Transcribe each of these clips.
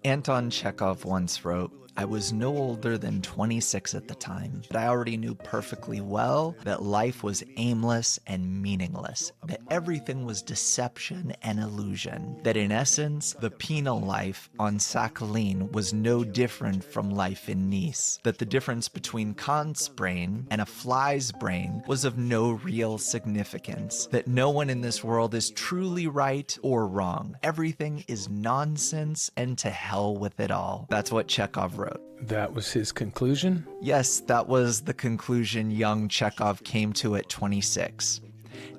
Anton Chekhov once wrote, "I was no older than 26 at the time, but I already knew perfectly well that life was aimless and meaningless, that everything was deception and illusion, that in essence, the penal life on Sakhalin was no different from life in Nice, that the difference between Kant's brain and a fly's brain was of no real significance, that no one in this world is truly right or wrong. Everything is nonsense and to hell with it all." That's what Chekhov wrote. That was his conclusion? Yes, that was the conclusion young Chekhov came to at 26.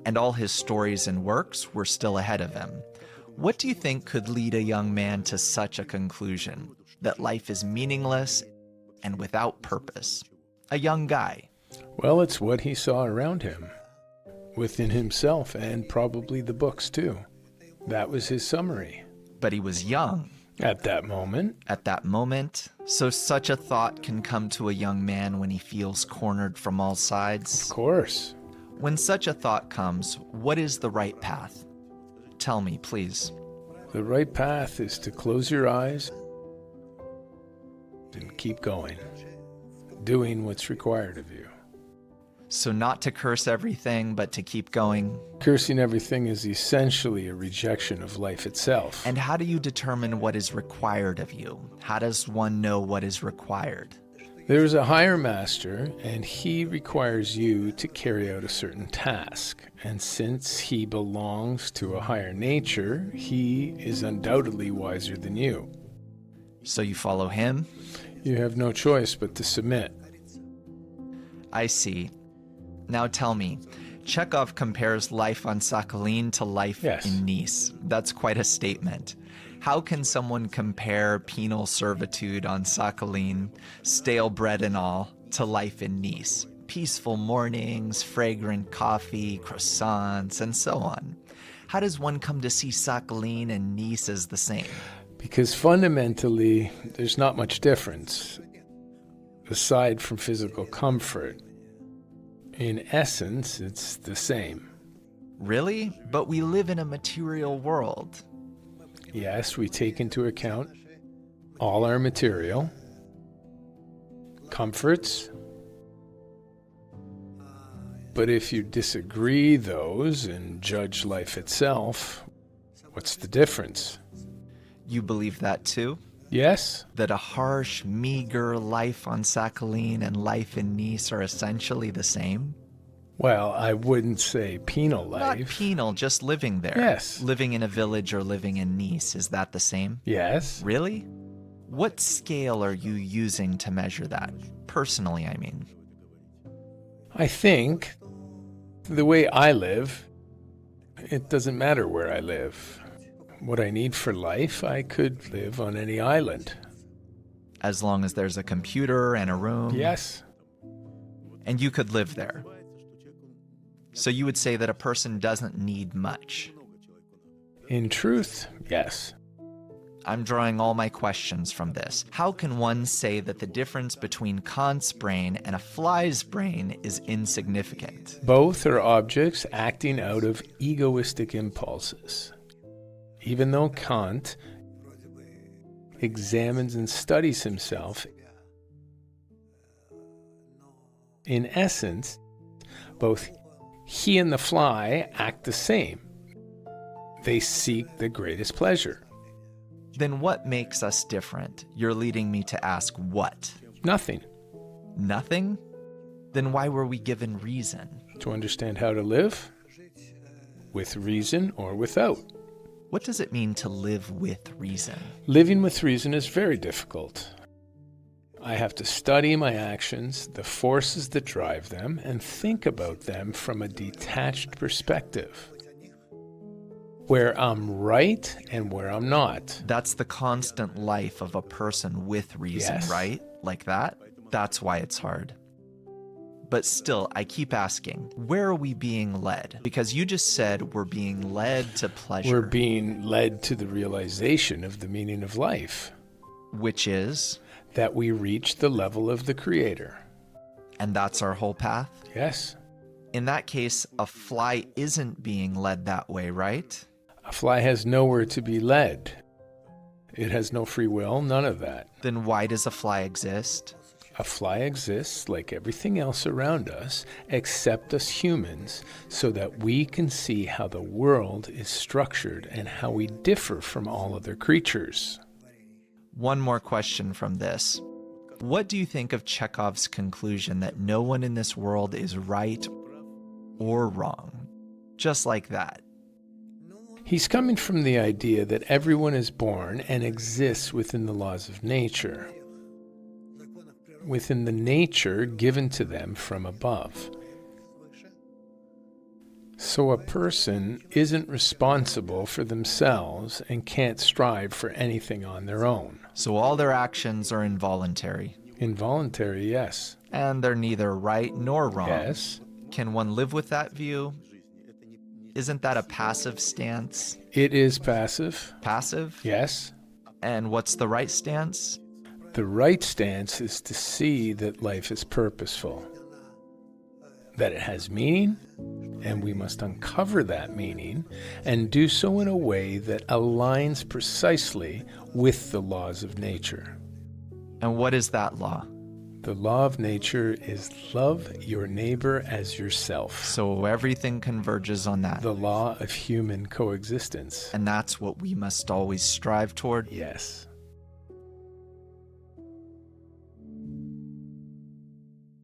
And all his stories and works were still ahead of him. What do you think could lead a young man to such a conclusion? That life is meaningless and without purpose? A young guy. Well, it's what he saw around him, within himself, and probably the books too. That was his summary. But he was young. At that moment. At that moment. So such a thought can come to a young man when he feels cornered from all sides. Of course. When such a thought comes, what is the right path? Tell me, please. The right path is to close your eyes and keep going, doing what's required of you. So not to curse everything, but to keep going. Cursing everything is essentially a rejection of life itself. And how do you determine what is required of you? How does one know what is required? There is a higher master, and he requires you to carry out a certain task. And since he belongs to a higher nature, he is undoubtedly wiser than you. So you follow him? You have no choice but to submit. I see. Now tell me, Chekhov compares life on Sakhalin to life in Nice. That's quite a statement. How can someone compare penal servitude on Sakhalin, stale bread and all, to life in Nice? Peaceful mornings, fragrant coffee, croissants, and so on. How does one come to see Sakhalin and Nice as the same? Because fundamentally, there's not much difference, aside from physical comfort. In essence, it's the same. Really? But we live in a material world. Yes, we take into account all our material, comforts. But if you disagree those and judge life itself, what's the difference? You believe that too? Yes. That a harsh, meager life on Sakhalin and life in Nice are essentially the same? Well, I wouldn't say penal life. Not penal, just living there. Yes. Living in a village or living in Nice, is that the same? Yes. Really? What scale are you using to measure that? Personally, I mean. I think the way I live, it doesn't matter where I live. What I need for life, I could live on any island. As long as there's a computer and a room? Yes. And you could live there? So you would say that a person doesn't need much? In truth, yes. I'm drawing all my questions from this. How can one say that the difference between Kant's brain and a fly's brain is insignificant? Both are objects acting out of egoistic impulses. Even though Kant examines and studies himself, in essence, both he and the fly act the same. They seek the greatest pleasure. Then what makes us different? You're leading me to ask what? Nothing. Nothing? Then why were we given reason? To understand how to live, with reason or without. What does it mean to live with reason? Living with reason is very difficult. I have to study my actions, the forces that drive them, and think about them from a detached perspective. Where I'm right and where I'm not. That's the constant life of a person with reason, Yes. right? Like that? That's why it's hard. But still, I keep asking, where are we being led? Because you just said we're being led to pleasure. We're being led to the realization of the meaning of life. Which is? That we reach the level of the Creator. And that's our whole path? Yes. In that case, a fly isn't being led that way, right? A fly has nowhere to be led. It has no free will, none of that. Then why does a fly exist? A fly exists like everything else around us, except us humans, so that we can see how the world is structured and how we differ from all other creatures. One more question from this. What do you think of Chekhov's conclusion that no one in this world is right or wrong? Just like that. He's coming from the idea that everyone is born and exists within the laws of nature, within the nature given to them from above. So a person isn't responsible for themselves and can't strive for anything on their own. So all their actions are involuntary. Involuntary, yes. And they're neither right nor wrong. Yes. Can one live with that view? Isn't that a passive stance? It is passive. Passive? Yes. And what's the right stance? The right stance is to see that life is purposeful, that it has meaning, and we must uncover that meaning and do so in a way that aligns precisely with the laws of nature. And what is that law? The law of nature is love your neighbor as yourself. So everything converges on that. The law of human coexistence. And that's what we must always strive toward? Yes.